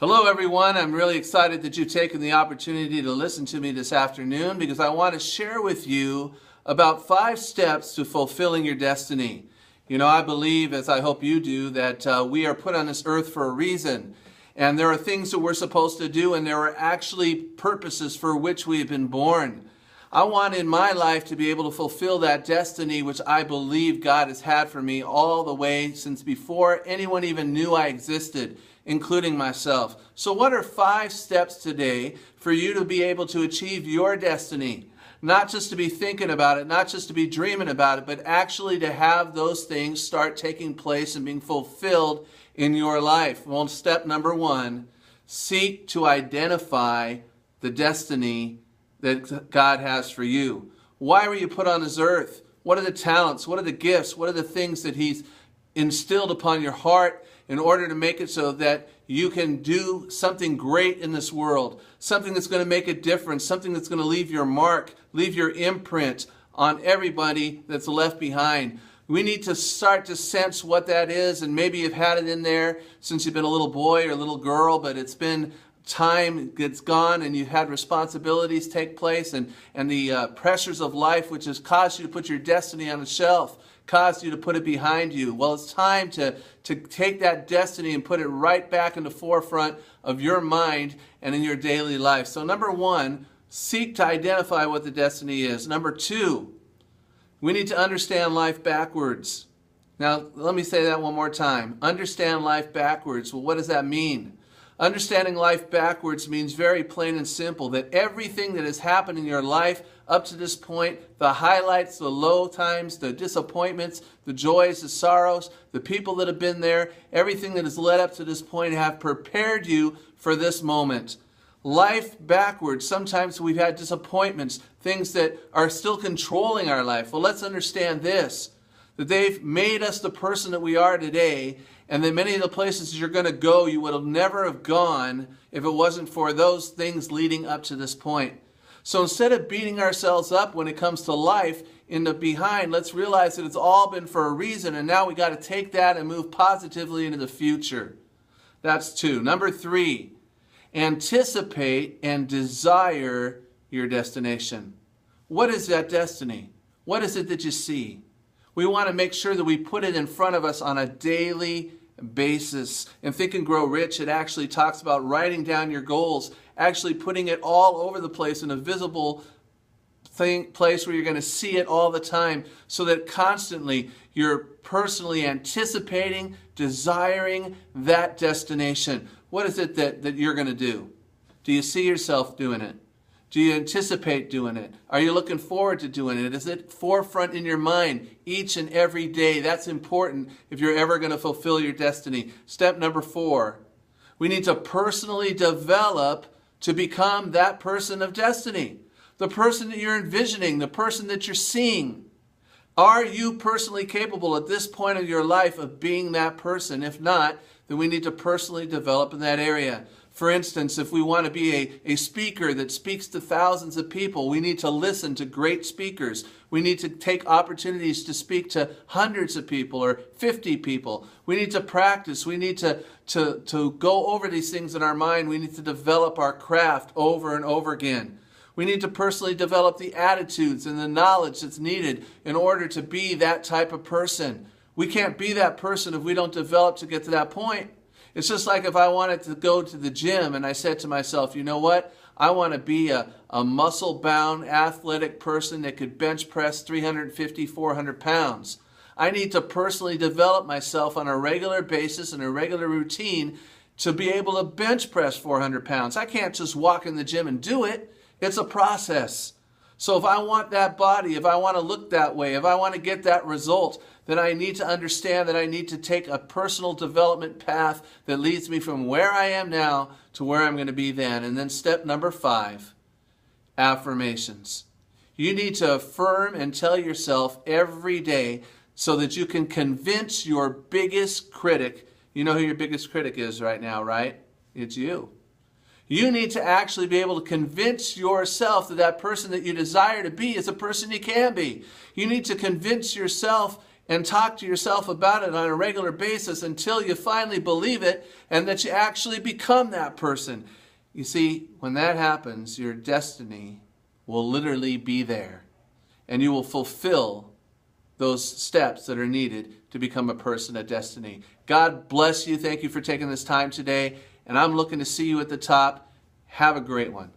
Hello everyone, I'm really excited that you've taken the opportunity to listen to me this afternoon because I want to share with you about 5 steps to fulfilling your destiny. You know, I believe, as I hope you do, that we are put on this earth for a reason. And there are things that we're supposed to do, and there are actually purposes for which we have been born. I want in my life to be able to fulfill that destiny which I believe God has had for me all the way since before anyone even knew I existed, including myself. So what are 5 steps today for you to be able to achieve your destiny? Not just to be thinking about it, not just to be dreaming about it, but actually to have those things start taking place and being fulfilled in your life. Well, step number 1, seek to identify the destiny that God has for you. Why were you put on this earth? What are the talents? What are the gifts? What are the things that He's instilled upon your heart in order to make it so that you can do something great in this world, something that's going to make a difference, something that's going to leave your mark, leave your imprint on everybody that's left behind. We need to start to sense what that is, and maybe you've had it in there since you've been a little boy or a little girl, but it's been time gets gone and you've had responsibilities take place and the pressures of life which has caused you to put your destiny on the shelf, caused you to put it behind you. Well, it's time to take that destiny and put it right back in the forefront of your mind and in your daily life. So number 1, seek to identify what the destiny is. Number 2, we need to understand life backwards. Now, let me say that one more time. Understand life backwards. Well, what does that mean? Understanding life backwards means very plain and simple that everything that has happened in your life up to this point, the highlights, the low times, the disappointments, the joys, the sorrows, the people that have been there, everything that has led up to this point have prepared you for this moment. Life backwards, sometimes we've had disappointments, things that are still controlling our life. Well, let's understand this, that they've made us the person that we are today, and that many of the places you're going to go, you would have never have gone if it wasn't for those things leading up to this point. So instead of beating ourselves up when it comes to life in the behind, let's realize that it's all been for a reason, and now we got to take that and move positively into the future. That's 2. Number 3, anticipate and desire your destination. What is that destiny? What is it that you see? We want to make sure that we put it in front of us on a daily basis. In Think and Grow Rich, it actually talks about writing down your goals, actually putting it all over the place in a visible place where you're going to see it all the time, so that constantly you're personally anticipating, desiring that destination. What is it that you're going to do? Do you see yourself doing it? Do you anticipate doing it? Are you looking forward to doing it? Is it forefront in your mind each and every day? That's important if you're ever going to fulfill your destiny. Step number 4, we need to personally develop to become that person of destiny. The person that you're envisioning, the person that you're seeing. Are you personally capable at this point of your life of being that person? If not, then we need to personally develop in that area. For instance, if we want to be a speaker that speaks to thousands of people, we need to listen to great speakers. We need to take opportunities to speak to hundreds of people or 50 people. We need to practice. We need to go over these things in our mind. We need to develop our craft over and over again. We need to personally develop the attitudes and the knowledge that's needed in order to be that type of person. We can't be that person if we don't develop to get to that point. It's just like if I wanted to go to the gym and I said to myself, you know what? I want to be a muscle-bound, athletic person that could bench press 350, 400 pounds. I need to personally develop myself on a regular basis and a regular routine to be able to bench press 400 pounds. I can't just walk in the gym and do it. It's a process. So if I want that body, if I want to look that way, if I want to get that result, then I need to understand that I need to take a personal development path that leads me from where I am now to where I'm going to be then. And then step number 5, affirmations. You need to affirm and tell yourself every day so that you can convince your biggest critic. You know who your biggest critic is right now, right? It's you. You need to actually be able to convince yourself that that person that you desire to be is a person you can be. You need to convince yourself and talk to yourself about it on a regular basis until you finally believe it and that you actually become that person. You see, when that happens, your destiny will literally be there, and you will fulfill those steps that are needed to become a person of destiny. God bless you. Thank you for taking this time today, and I'm looking to see you at the top. Have a great one.